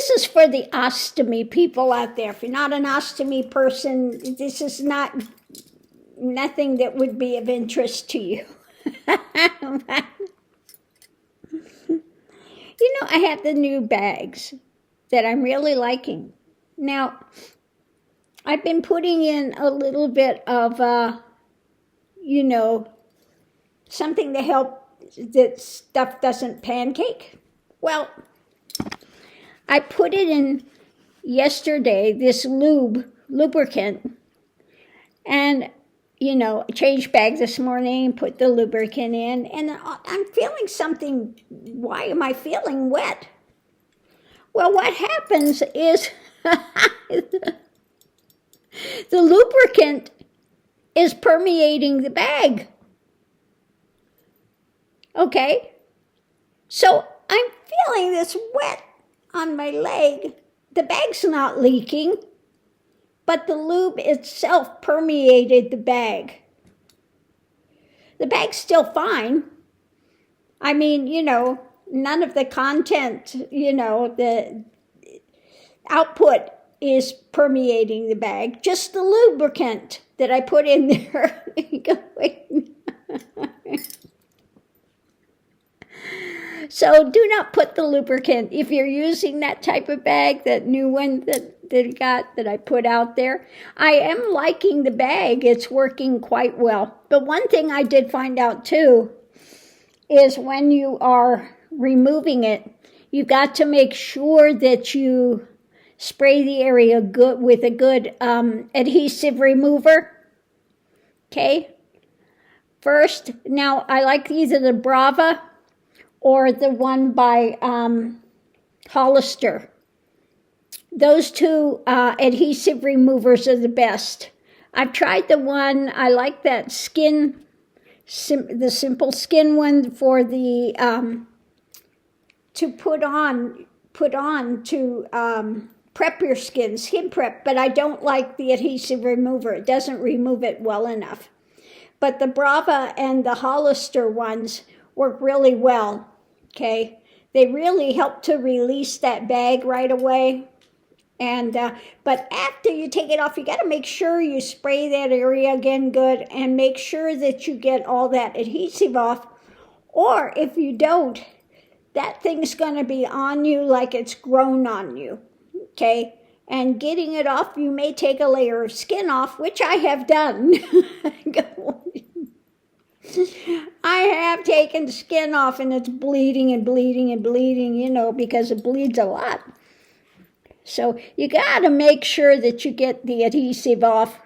this is for the ostomy people out there. If you're not an ostomy person, this is nothing that would be of interest to you. You know, I have the new bags that I'm really liking. Now, I've been putting in a little bit of, you know, something to help that stuff doesn't pancake. Well, I put it in yesterday, this lubricant, and, you know, changed bag this morning, put the lubricant in, and I'm feeling something. Why am I feeling wet? Well, what happens is the lubricant is permeating the bag. Okay, so I'm feeling this wet on my leg. The bag's not leaking, but the lube itself permeated the bag. The bag's still fine. I mean, you know, none of the content, you know, the output is permeating the bag, just the lubricant that I put in there. So do not put the lubricant, if you're using that type of bag, that new one that I put out there. I am liking the bag. It's working quite well. But one thing I did find out too is when you are removing it, you've got to make sure that you spray the area good with a good adhesive remover. Okay? First, now I like either the Brava or the one by Hollister. Those two adhesive removers are the best. I've tried the one, I like that the simple skin one for the, to put on to prep your skin prep, but I don't like the adhesive remover. It doesn't remove it well enough. But the Brava and the Hollister ones work really well. Okay, they really help to release that bag right away. And but after you take it off, you got to make sure you spray that area again good and make sure that you get all that adhesive off. Or if you don't, that thing's going to be on you like it's grown on you. Okay, and getting it off, you may take a layer of skin off, which I have done. I have taken skin off and it's bleeding and bleeding and bleeding, you know, because it bleeds a lot. So you got to make sure that you get the adhesive off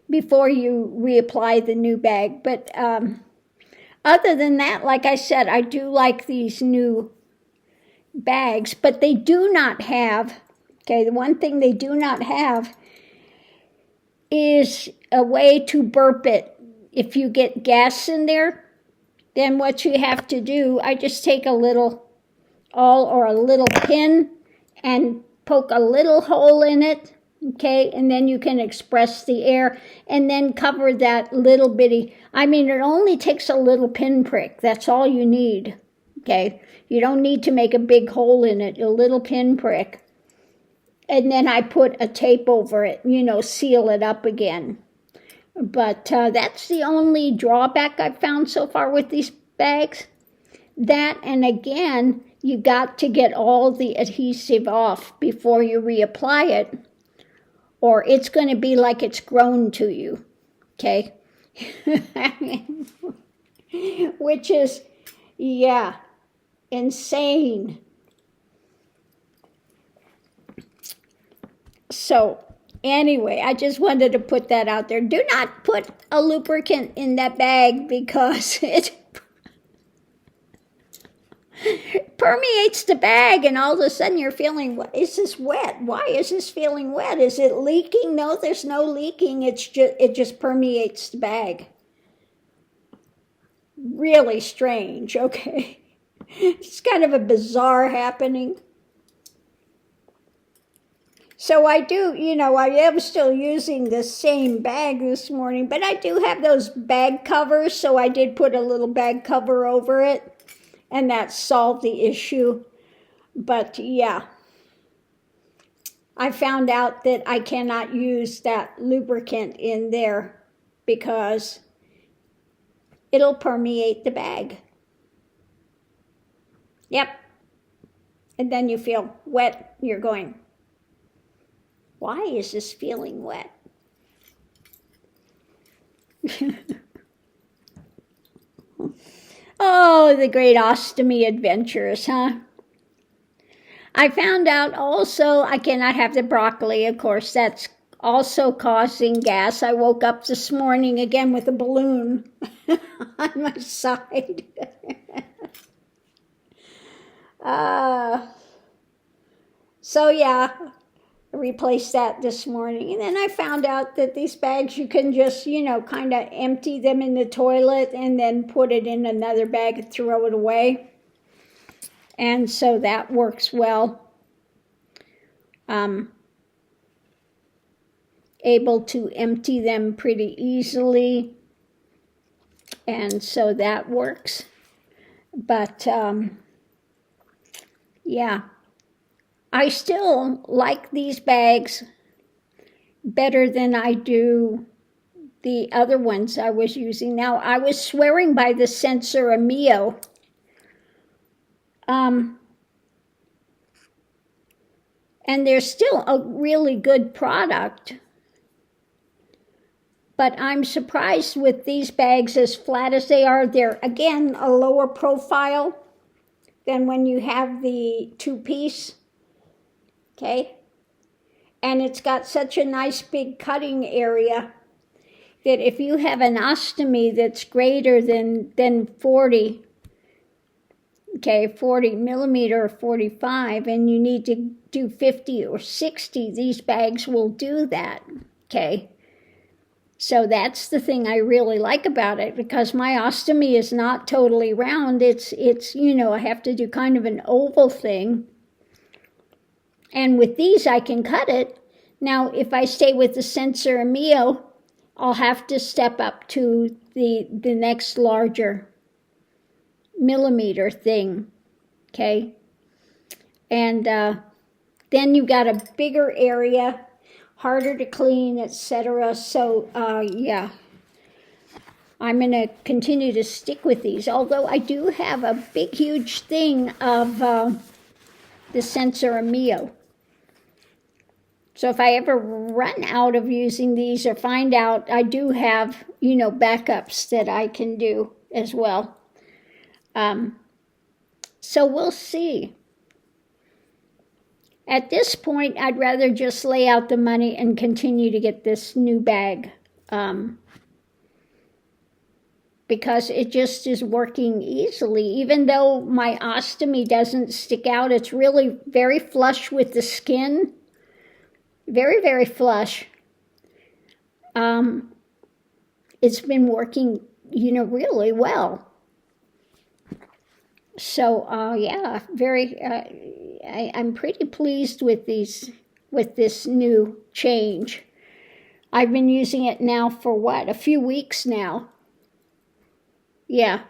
before you reapply the new bag. But other than that, like I said, I do like these new bags, but they do not have, okay, the one thing they do not have is a way to burp it. If you get gas in there, then what you have to do, I just take a little pin and poke a little hole in it, okay, and then you can express the air and then cover that little bitty, I mean, it only takes a little pinprick. That's all you need, okay? You don't need to make a big hole in it, a little pinprick. And then I put a tape over it, you know, seal it up again. But that's the only drawback I've found so far with these bags. That, and again, you got to get all the adhesive off before you reapply it, or it's going to be like it's grown to you, okay? Which is, yeah, insane. So, anyway, I just wanted to put that out there. Do not put a lubricant in that bag because it permeates the bag and all of a sudden you're feeling, is this wet? Why is this feeling wet? Is it leaking? No, there's no leaking. It just permeates the bag. Really strange, okay? It's kind of a bizarre happening. So I do, you know, I am still using the same bag this morning, but I do have those bag covers, so I did put a little bag cover over it, and that solved the issue. But yeah, I found out that I cannot use that lubricant in there because it'll permeate the bag. Yep. And then you feel wet. You're going, why is this feeling wet? Oh, the great ostomy adventures, huh? I found out also I cannot have the broccoli. Of course, that's also causing gas. I woke up this morning again with a balloon on my side. So yeah, I replaced that this morning. And then I found out that these bags, you can just, kind of empty them in the toilet and then put it in another bag and throw it away. And so that works well. Able to empty them pretty easily. And so that works. But, yeah. I still like these bags better than I do the other ones I was using. Now, I was swearing by the CLCMS. And they're still a really good product. But I'm surprised with these bags, as flat as they are. They're, again, a lower profile than when you have the two-piece. Okay? And it's got such a nice big cutting area that if you have an ostomy that's greater than 40, okay, 40 millimeter or 45, and you need to do 50 or 60, these bags will do that, okay? So that's the thing I really like about it, because my ostomy is not totally round. It's I have to do kind of an oval thing. And with these, I can cut it. Now, if I stay with the CLCMS, I'll have to step up to the next larger millimeter thing, okay? And then you've got a bigger area, harder to clean, etc. So, yeah, I'm going to continue to stick with these, although I do have a big, huge thing of the CLCMS. So if I ever run out of using these or find out, I do have, backups that I can do as well. So we'll see. At this point, I'd rather just lay out the money and continue to get this new bag. Because it just is working easily. Even though my ostomy doesn't stick out, it's really very flush with the skin. Very, very flush. It's been working, really well. So, yeah, I'm pretty pleased with this new change. I've been using it now for a few weeks now. Yeah.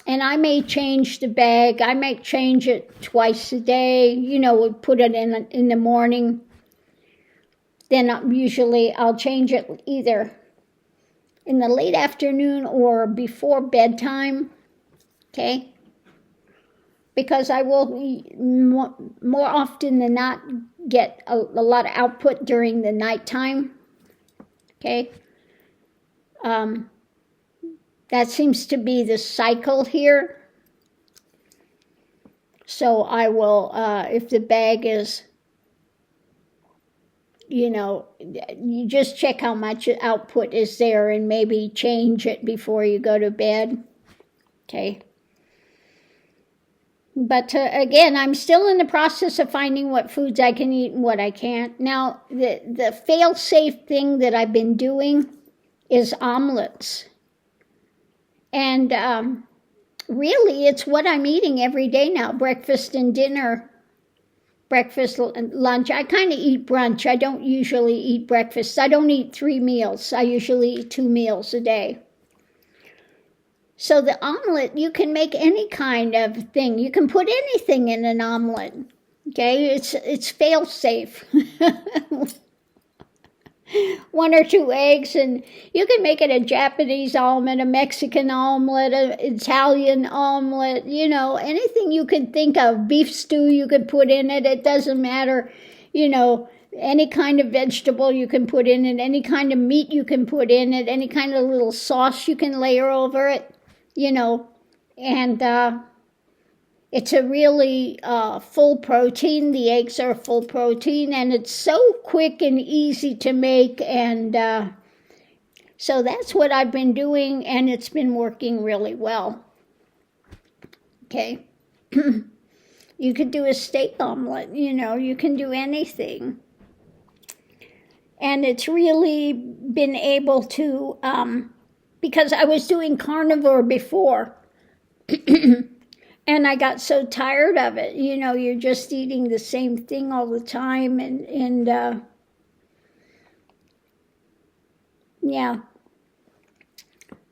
And I may change the bag. I might change it twice a day. We'll put it in the morning. Then I'll change it either in the late afternoon or before bedtime. Okay? Because I will more often than not get a lot of output during the nighttime. Okay? That seems to be the cycle here. So I will, if the bag is, you just check how much output is there and maybe change it before you go to bed. Okay. But again, I'm still in the process of finding what foods I can eat and what I can't. Now, the fail-safe thing that I've been doing is omelets. And really, it's what I'm eating every day now, breakfast and dinner, breakfast and lunch. I kind of eat brunch. I don't usually eat breakfast. I don't eat 3 meals. I usually eat 2 meals a day. So the omelet, you can make any kind of thing. You can put anything in an omelet. Okay, it's fail safe. 1 or 2 eggs, and you can make it a Japanese omelet, a Mexican omelet, an Italian omelet, anything you can think of. Beef stew you could put in it. It doesn't matter, any kind of vegetable you can put in it, any kind of meat you can put in it, any kind of little sauce you can layer over it, and it's a really full protein. The eggs are full protein, and it's so quick and easy to make, and so that's what I've been doing, and it's been working really well. Okay. You could do a steak omelet, you can do anything. And it's really been able to, because I was doing carnivore before, and I got so tired of it. You're just eating the same thing all the time, and yeah.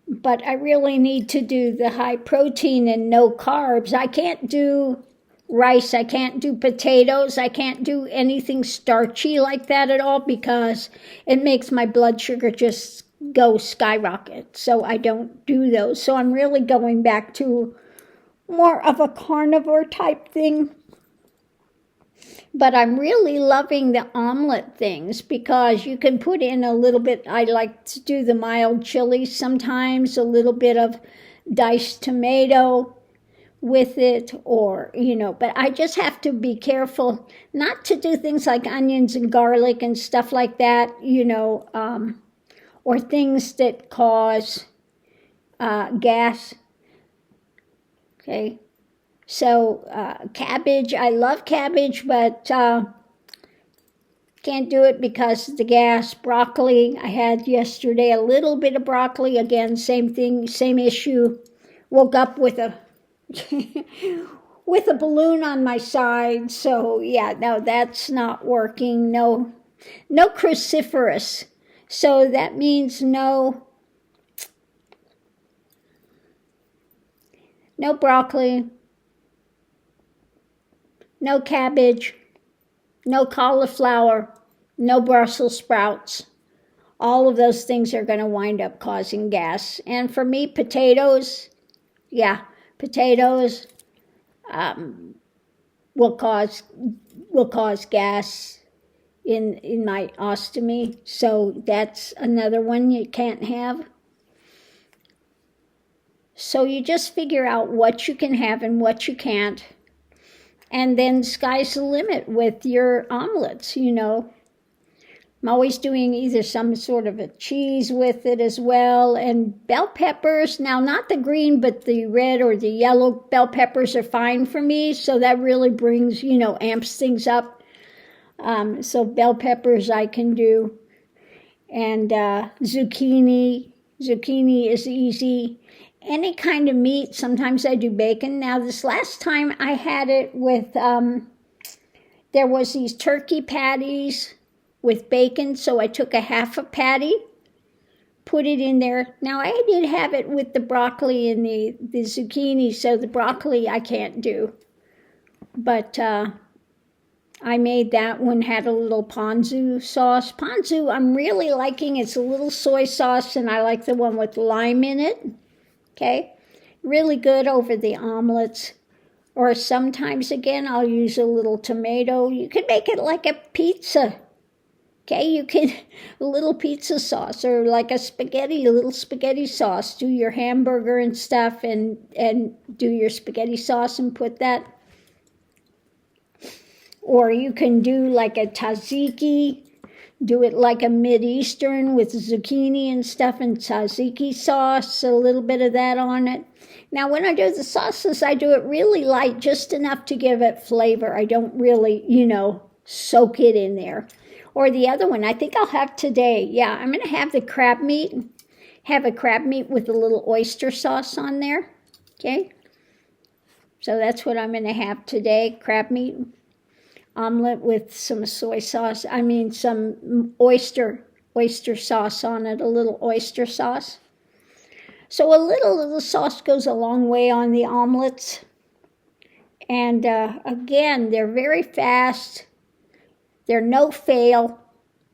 But I really need to do the high protein and no carbs. I can't do rice, I can't do potatoes, I can't do anything starchy like that at all, because it makes my blood sugar just go skyrocket. So I don't do those. So I'm really going back to more of a carnivore type thing. But I'm really loving the omelet things, because you can put in a little bit. I like to do the mild chili sometimes, a little bit of diced tomato with it, or but I just have to be careful not to do things like onions and garlic and stuff like that, or things that cause gas. Okay, so cabbage, I love cabbage, but can't do it because of the gas. Broccoli, I had yesterday a little bit of broccoli, again, same thing, same issue. Woke up with a with a balloon on my side, so yeah, no, that's not working. No cruciferous, so that means no broccoli, no cabbage, no cauliflower, no Brussels sprouts. All of those things are going to wind up causing gas. And for me, potatoes, potatoes will cause gas in my ostomy. So that's another one you can't have. So you just figure out what you can have and what you can't. And then sky's the limit with your omelets, I'm always doing either some sort of a cheese with it as well. And bell peppers, now not the green, but the red or the yellow bell peppers are fine for me. So that really brings, amps things up. So bell peppers I can do. And zucchini is easy. Any kind of meat, sometimes I do bacon. Now this last time I had it with, there was these turkey patties with bacon, so I took a half a patty, put it in there. Now I did have it with the broccoli and the zucchini, so the broccoli I can't do. But I made that one, had a little ponzu sauce. Ponzu I'm really liking. It's a little soy sauce, and I like the one with lime in it. Okay, really good over the omelets. Or sometimes, again, I'll use a little tomato. You could make it like a pizza. Okay, you can, a little pizza sauce, or like a little spaghetti sauce. Do your hamburger and stuff, and do your spaghetti sauce and put that. Or you can do like a tzatziki. Do it like a Mid-Eastern with zucchini and stuff and tzatziki sauce, a little bit of that on it. Now, when I do the sauces, I do it really light, just enough to give it flavor. I don't really, soak it in there. Or the other one, I think I'll have today. Yeah, I'm going to have the crab meat. Have a crab meat with a little oyster sauce on there. Okay? So that's what I'm going to have today, crab meat. Omelet with some soy sauce, some oyster sauce on it, a little oyster sauce. So a little of the sauce goes a long way on the omelets. And again, they're very fast. They're no fail.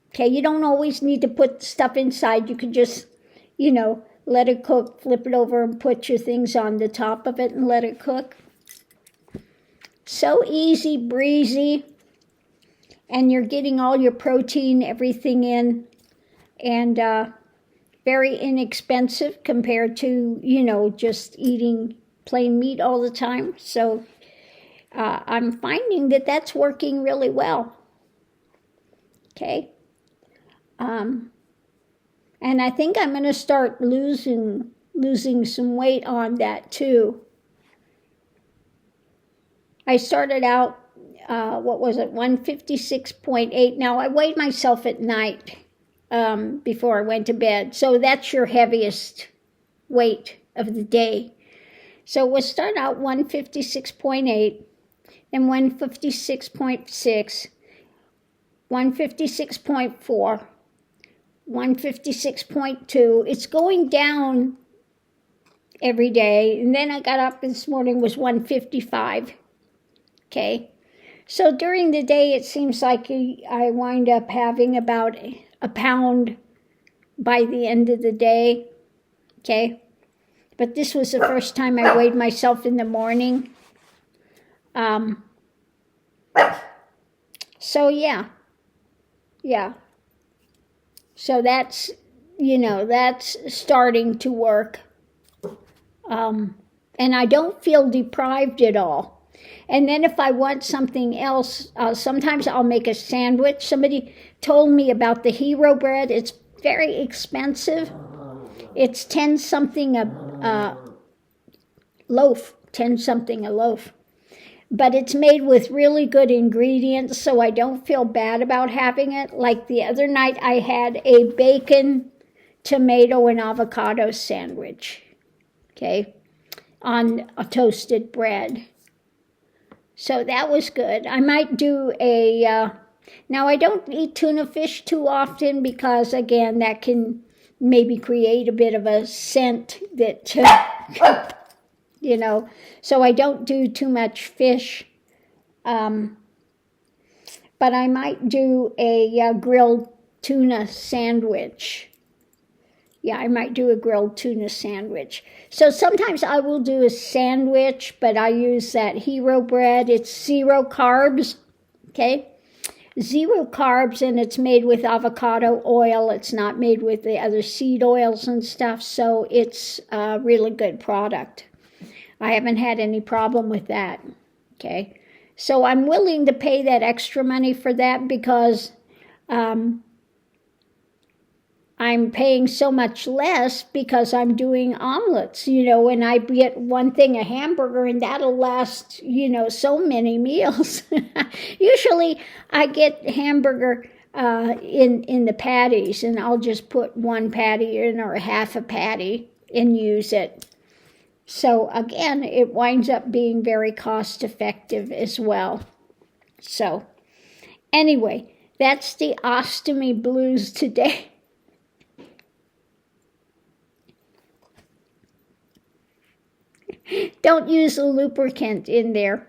Okay, you don't always need to put stuff inside. You could just, let it cook, flip it over, and put your things on the top of it and let it cook. So easy, breezy. And you're getting all your protein, everything in. And very inexpensive compared to, just eating plain meat all the time. So I'm finding that that's working really well. Okay. And I think I'm going to start losing some weight on that too. I started out, 156.8. Now I weighed myself at night before I went to bed. So that's your heaviest weight of the day. So we'll start out 156.8, then 156.6, 156.4, 156.2. It's going down every day. And then I got up this morning, was 155. Okay. So during the day, it seems like I wind up having about a pound by the end of the day. Okay. But this was the first time I weighed myself in the morning. So yeah. So that's, that's starting to work. And I don't feel deprived at all. And then if I want something else, sometimes I'll make a sandwich. Somebody told me about the hero bread. It's very expensive. It's 10-something a loaf, 10-something a loaf. But it's made with really good ingredients, so I don't feel bad about having it. Like the other night, I had a bacon, tomato, and avocado sandwich, okay, on a toasted bread. So that was good. I might do now I don't eat tuna fish too often because, again, that can maybe create a bit of a scent that, so I don't do too much fish. But I might do a grilled tuna sandwich. Yeah, I might do a grilled tuna sandwich. So sometimes I will do a sandwich, but I use that hero bread. It's 0 carbs, okay? 0 carbs, and it's made with avocado oil. It's not made with the other seed oils and stuff, so it's a really good product. I haven't had any problem with that, okay? So I'm willing to pay that extra money for that because I'm paying so much less because I'm doing omelets, and I get one thing, a hamburger, and that'll last, so many meals. Usually I get hamburger in the patties, and I'll just put 1 patty in or half a patty and use it. So again, it winds up being very cost effective as well. So anyway, that's the ostomy blues today. Don't use a lubricant in there.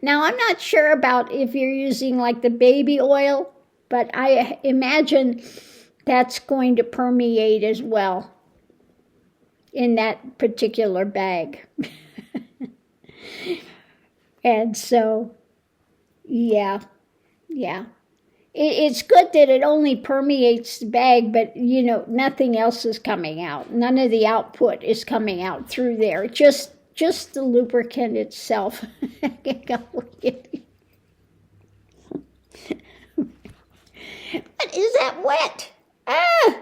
Now, I'm not sure about if you're using like the baby oil, but I imagine that's going to permeate as well in that particular bag. And so, yeah. It's good that it only permeates the bag, but, nothing else is coming out. None of the output is coming out through there. Just the lubricant itself. What is that wet? Ah!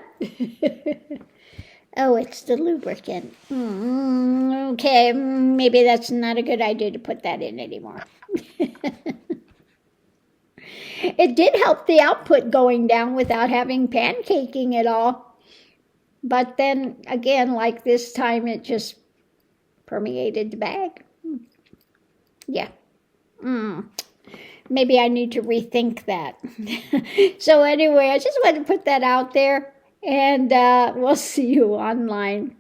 Oh, it's the lubricant. Okay, maybe that's not a good idea to put that in anymore. It did help the output going down without having pancaking at all. But then, again, like this time, it just permeated the bag. Yeah. Maybe I need to rethink that. So anyway, I just wanted to put that out there, and we'll see you online.